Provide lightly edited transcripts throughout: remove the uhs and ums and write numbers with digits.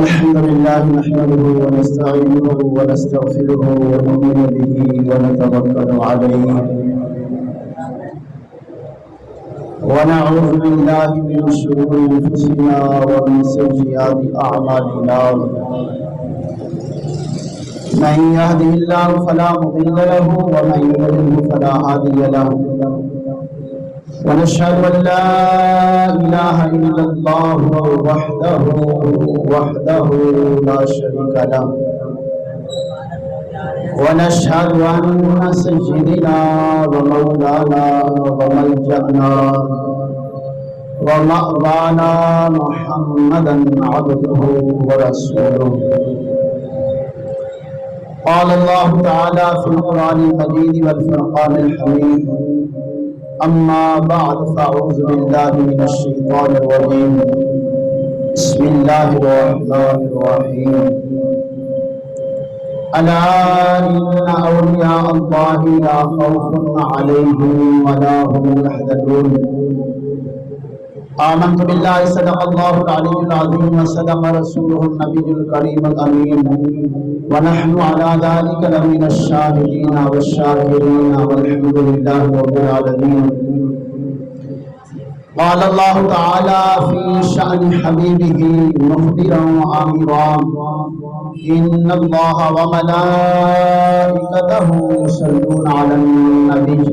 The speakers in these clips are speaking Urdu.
الحمد لله نحمده ونستعينه ونستغفره ونؤمن به ونتوكل عليه ونعوذ بالله من شرور انفسنا ومن سيئات اعمالنا من يهده الله فلا مضل له ومن يضلل فلا هادي له ونشهد أن لا إله إلا الله وحده لا شريك له ونشهد أن سيدنا ومولانا وملجأنا ومأوانا محمدا عبده ورسوله. قال الله تعالى في القرآن المجيد والفرقان الحميد: أما بعد فأعوذ بالله من الشيطان الرجيم. بسم الله الرحمن الرحيم. ألا إن أولياء الله لا خوف عليهم ولا هم يحزنون. آمنت بالله صدق الله العلي العظيم وصدق رسوله النبي الكريم الأمين ونحن على ذلك لمن الشاهدين والشاكرين والحمد لله رب العالمين. قال الله تعالى في شأن حبيبه مخبرا وآمرا: إن الله وملائكته يصلون على النبي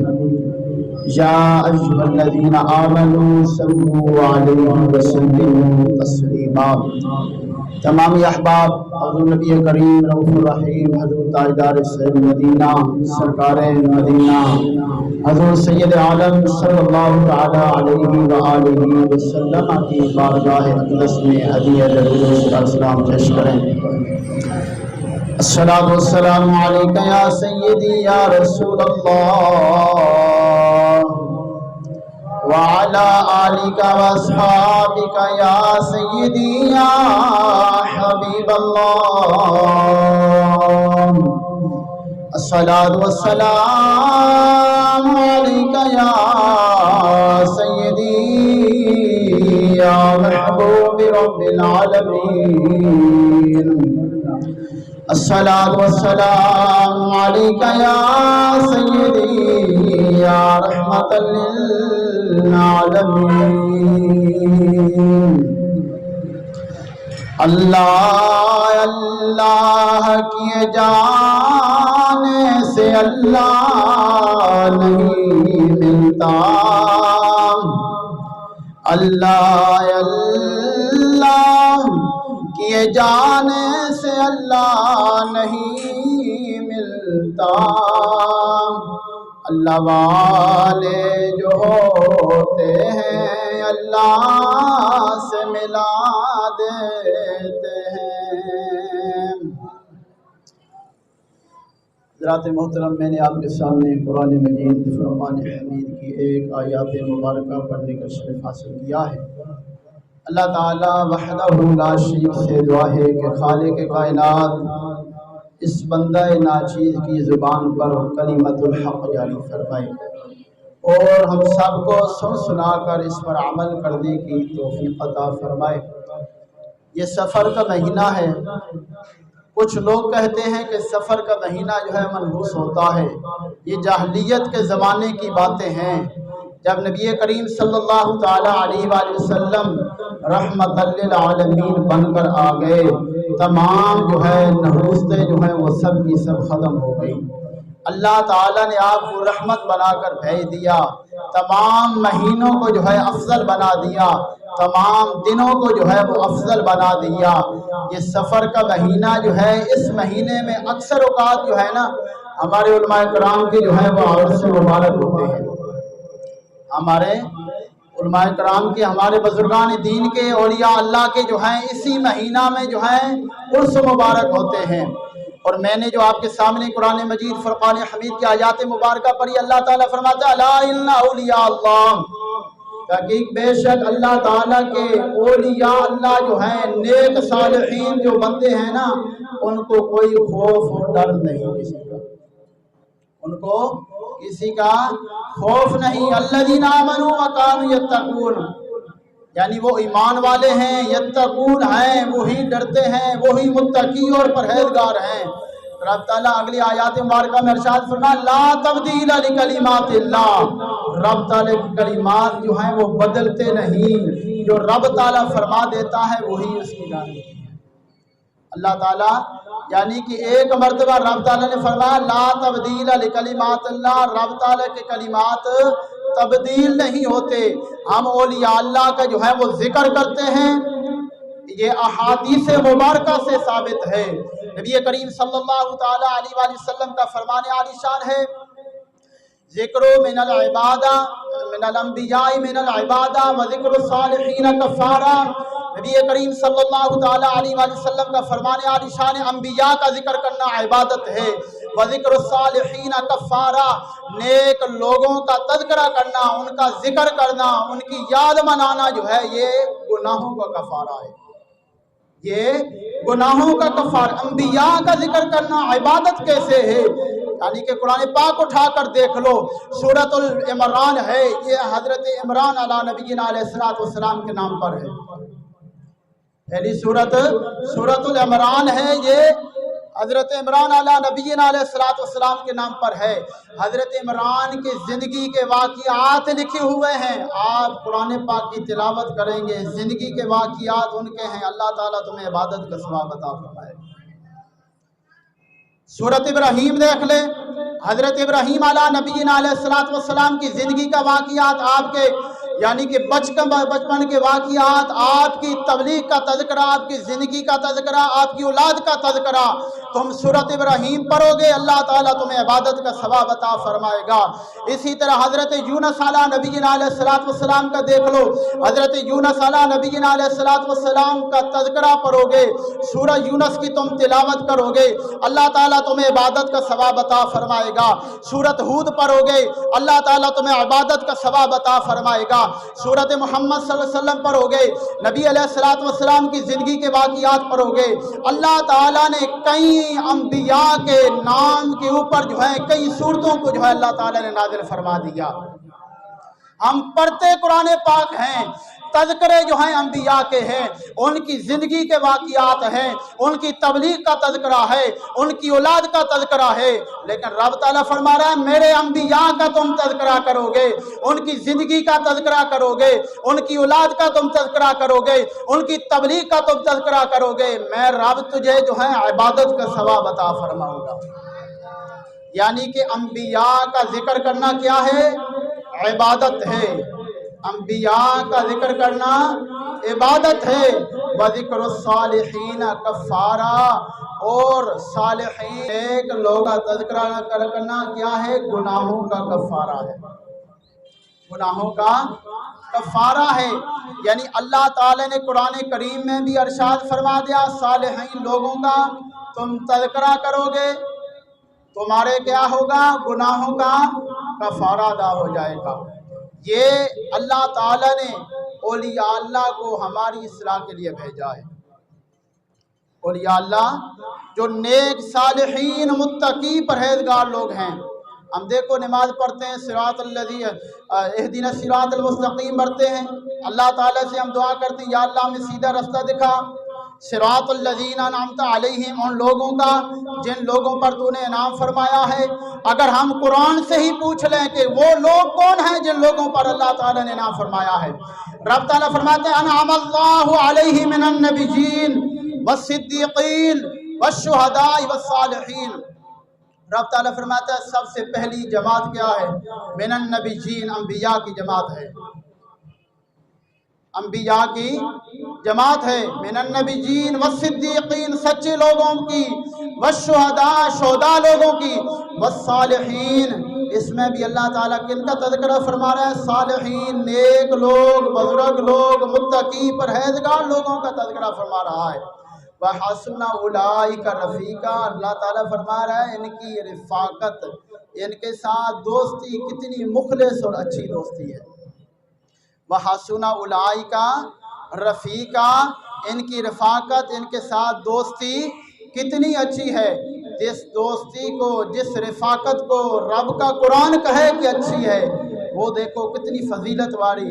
يا أيها الذين آمنوا صلوا عليه وسلموا تسلیما. تمام احباب حضور نبی کریم رؤوف الرحیم حضور تاجدار سر مدینہ سرکار مدینہ حضور سید عالم صلی اللہ تعالی علیہ وآلہ وسلم کی بارگاہ اقدس میں ہدیہ درود و سلام پیش کریں. الصلاۃ والسلام علیک یا سیدی یا رسول اللہ وعلى آلك واصحابك يا سيدي يا حبيب الله. الصلاة والسلام عليك يا سيدي يا محبوب رب العالمين. الصلاة والسلام عليك يا سيدي يا رحمة للعالمين. اللہ اللہ کیے جانے سے اللہ نہیں ملتا. اللہ اللہ کیے جانے سے اللہ نہیں ملتا. اللہ والے جو ہوتے ہیں اللہ سے ملا دیتے ہیں. حضرات محترم، میں نے آپ کے سامنے قرآن مجید فرقان حمید کی ایک آیات مبارکہ پڑھنے کا شرف حاصل کیا ہے. اللہ تعالیٰ وحدہ لا شریک سے دعا ہے کہ خالق کائنات اس بندہ ناچیز کی زبان پر کلمت الحق جاری فرمائے اور ہم سب کو سن سنا کر اس پر عمل کرنے کی توفیق عطا فرمائے. یہ سفر کا مہینہ ہے. کچھ لوگ کہتے ہیں کہ سفر کا مہینہ جو ہے منحوس ہوتا ہے. یہ جاہلیت کے زمانے کی باتیں ہیں. جب نبی کریم صلی اللہ تعالی علیہ وآلہ وسلم رحمت للعالمین بن کر آ گئے، تمام جو ہے نحوستیں جو ہیں وہ سب کی سب ختم ہو گئی. اللہ تعالیٰ نے آپ کو رحمت بنا کر بھیج دیا. تمام مہینوں کو جو ہے افضل بنا دیا. تمام دنوں کو جو ہے وہ افضل بنا دیا. یہ سفر کا مہینہ جو ہے، اس مہینے میں اکثر اوقات جو ہے نا ہمارے علماء کرام کے جو ہے وہ عرص مبارک ہوتے ہیں. ہمارے علماء کرام کے، ہمارے بزرگان دین کے، اولیاء اللہ کے جو ہیں اسی مہینہ میں جو ہیں عرس مبارک ہوتے ہیں. اور میں نے جو آپ کے سامنے قرآن مجید فرقان حمید کی آیات مبارکہ پڑھی، اللہ تعالیٰ فرماتا ہے: الا ان اولیاء اللہ، تحقیق بے شک اللہ تعالیٰ کے اولیاء اللہ جو ہیں، نیک صالحین جو بندے ہیں نا، ان کو کوئی خوف اور ڈر نہیں کسی کا. ان کو کسی کا خوف نہیں. الذین آمنوا وکانوا یتقون، یعنی وہ ایمان والے ہیں، یتقون ہیں، وہی ڈرتے ہیں، وہی متقی اور پرہیزگار ہیں۔ رب تعالیٰ اگلی آیات مبارکہ میں ارشاد فرمایا لا تبدیل لکلمات اللہ، رب تعالیٰ کی کلمات جو ہیں وہ بدلتے نہیں، جو رب تعالیٰ فرما دیتا ہے وہی اس کی جانب ہے۔ اللہ تعالیٰ یعنی کہ ایک مرتبہ رب تعالیٰ نے فرمایا لا تبدیل لکلمات اللہ، رب تعالیٰ کے کلمات تبدیل نہیں ہوتے۔ ہم اولیاء اللہ کا جو ہے وہ ذکر کرتے ہیں، یہ احادیث مبارکہ سے ثابت ہے۔ نبی کریم صلی اللہ تعالی علیہ وآلہ وسلم کا فرمان عالی شان ہے ذکر من العبادہ من الانبیاء من العبادہ و ذکر الصالحین کفارہ۔ نبی کریم صلی اللہ تعالی علیہ وآلہ وسلم کا فرمان عالی شان ہے انبیاء کا ذکر کرنا عبادت ہے، و ذکر الصالحین کفارہ، نیک لوگوں کا تذکرہ کرنا، ان کا ذکر کرنا، ان کی یاد منانا جو ہے یہ گناہوں کا کفارہ ہے، یہ گناہوں کا کفارہ۔ انبیاء کا ذکر کرنا عبادت کیسے ہے؟ یعنی کہ قرآن پاک اٹھا کر دیکھ لو، سورۃ العمران ہے، یہ حضرت عمران علیہ نبینا علیہ السلام کے نام پر ہے۔ پہلی سورۃ العمران ہے، یہ حضرت عمران علیہ نبینا علیہ السلام کے نام پر ہے۔ حضرت عمران کی زندگی کے واقعات لکھے ہوئے ہیں، آپ قرآن پاک کی تلاوت کریں گے، زندگی کے واقعات ان کے ہیں، اللہ تعالیٰ تمہیں عبادت کا ثواب عطا فرمائے۔ سورۃ ابراہیم دیکھ لیں، حضرت ابراہیم علیہ نبینا علیہ السلام کی زندگی کا واقعات، آپ کے یعنی کہ بچپن کے واقعات، آپ کی تبلیغ کا تذکرہ، آپ کی زندگی کا تذکرہ، آپ کی اولاد کا تذکرہ، تم سورۃ ابراہیم پڑھو گے اللہ تعالیٰ تمہیں عبادت کا ثواب عطا فرمائے گا۔ اسی طرح حضرت یونس علیہ نبینا علیہ السلام کا دیکھ لو، حضرت یونس علیہ نبینا علیہ السلام کا تذکرہ پڑھو گے، سورہ یونس کی تم تلاوت کرو گے اللہ تعالیٰ تمہیں عبادت کا ثواب عطا فرمائے گا۔ سورۃ ہود پڑھو گے اللہ تعالیٰ تمہیں عبادت کا ثواب عطا فرمائے گا۔ سورۃ محمد صلی اللہ علیہ وسلم پڑھو گے، نبی علیہ السلام کی زندگی کے واقعات پڑھو گے، اللہ تعالیٰ نے کئی انبیاء کے نام کے اوپر جو ہے کئی سورتوں کو جو ہے اللہ تعالیٰ نے نازل فرما دیا۔ ہم پڑھتے قرآن پاک ہیں، تذکرے جو ہیں انبیاء کے ہیں، ان کی زندگی کے واقعات ہیں، ان کی تبلیغ کا تذکرہ ہے، ان کی اولاد کا تذکرہ ہے، لیکن رب تعالیٰ فرما رہا ہے میرے انبیاء کا تم تذکرہ کرو گے، ان کی زندگی کا تذکرہ کرو گے، ان کی اولاد کا تم تذکرہ کرو گے، ان کی تبلیغ کا تم تذکرہ کرو گے، میں رب تجھے جو ہے عبادت کا ثواب عطا فرماؤں گا۔ یعنی کہ انبیاء کا ذکر کرنا کیا ہے؟ عبادت ہے۔ انبیاء کا ذکر کرنا عبادت ہے۔ وَذِكْرُ الصَّالِحِينَ کفارہ، اور صالحین ایک لوگ کا تذکرہ کرنا کیا ہے؟ گناہوں کا کفارہ ہے، گناہوں کا کفارہ ہے۔ یعنی اللہ تعالی نے قرآن کریم میں بھی ارشاد فرما دیا صالحین لوگوں کا تم تذکرہ کرو گے تمہارے کیا ہوگا؟ گناہوں کا کفارہ ادا ہو جائے گا۔ یہ اللہ تعالیٰ نے اولیاء اللہ کو ہماری اصلاح کے لیے بھیجا ہے۔ اولیاء اللہ جو نیک صالحین متقی پرہیزگار لوگ ہیں، ہم دیکھو نماز پڑھتے ہیں صراط الذی اہدنا الصراط المستقیم پڑھتے ہیں، اللہ تعالیٰ سے ہم دعا کرتے ہیں یا اللہ ہمیں سیدھا رستہ دکھا، صراط الذین انعمت علیہم، ان لوگوں کا جن لوگوں پر تو نے انعام فرمایا ہے۔ اگر ہم قرآن سے ہی پوچھ لیں کہ وہ لوگ کون ہیں جن لوگوں پر اللہ تعالیٰ نے انعام فرمایا ہے، رب تعالیٰ فرماتے ہیں انعم اللہ علیہم من النبیین والصدیقین والشہداء والصالحین۔ رب تعالیٰ فرماتا ہے سب سے پہلی جماعت کیا ہے؟ من النبیین، انبیاء کی جماعت ہے، انبیاء کی جماعت ہے، من النبیین والصدیقین، سچے لوگوں کی، والشہداء، شہداء لوگوں کی، والصالحین، اس میں بھی اللہ تعالیٰ کن کا تذکرہ فرما رہا ہے؟ صالحین، نیک لوگ، بزرگ لوگ، متقی پرہیزگار لوگوں کا تذکرہ فرما رہا ہے۔ وَحَسُنَ أُولَٰئِكَ رَفِيقًا، اللہ تعالیٰ فرما رہا ہے ان کی رفاقت، ان کے ساتھ دوستی کتنی مخلص اور اچھی دوستی ہے۔ وَحَسُنَ أُولَٰئِكَ رَفِيقًا، ان کی رفاقت، ان کے ساتھ دوستی کتنی اچھی ہے۔ جس دوستی کو، جس رفاقت کو رب کا قرآن کہے کہ اچھی ہے، وہ دیکھو کتنی فضیلت والی،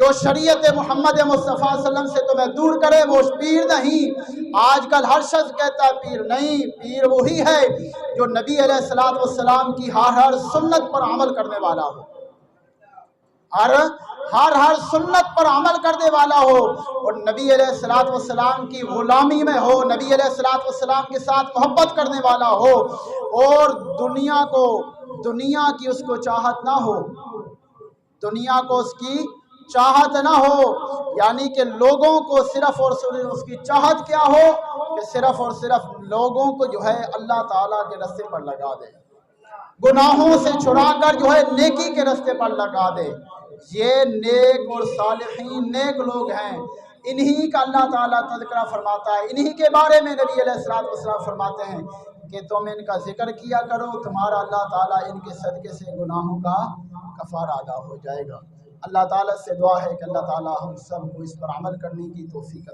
جو شریعت محمد مصطفیٰ صلی اللہ علیہ وسلم سے تمہیں دور کرے وہ پیر نہیں۔ آج کل ہر شخص کہتا ہے پیر نہیں، پیر وہی ہے جو نبی علیہ الصلوۃ والسلام کی ہر سنت پر عمل کرنے والا ہو، ہر سنت پر عمل کرنے والا ہو، اور نبی علیہ الصلوۃ والسلام کی غلامی میں ہو، نبی علیہ الصلوۃ والسلام کے ساتھ محبت کرنے والا ہو، اور دنیا کی اس کو چاہت نہ ہو، دنیا کو اس کی چاہت نہ ہو، یعنی کہ لوگوں کو صرف اور صرف اس کی چاہت کیا ہو کہ صرف اور صرف لوگوں کو جو ہے اللہ تعالیٰ کے راستے پر لگا دے، گناہوں سے چھڑا کر جو ہے نیکی کے راستے پر لگا دے۔ یہ نیک اور صالحین نیک لوگ ہیں، انہی کا اللہ تعالیٰ تذکرہ فرماتا ہے، انہی کے بارے میں نبی علیہ الصلوۃ والسلام فرماتے ہیں کہ تم ان کا ذکر کیا کرو، تمہارا اللہ تعالیٰ ان کے صدقے سے گناہوں کا کفارہ ادا ہو جائے گا۔ اللہ تعالیٰ سے دعا ہے کہ اللہ تعالیٰ ہم سب کو اس پر عمل کرنے کی توفیق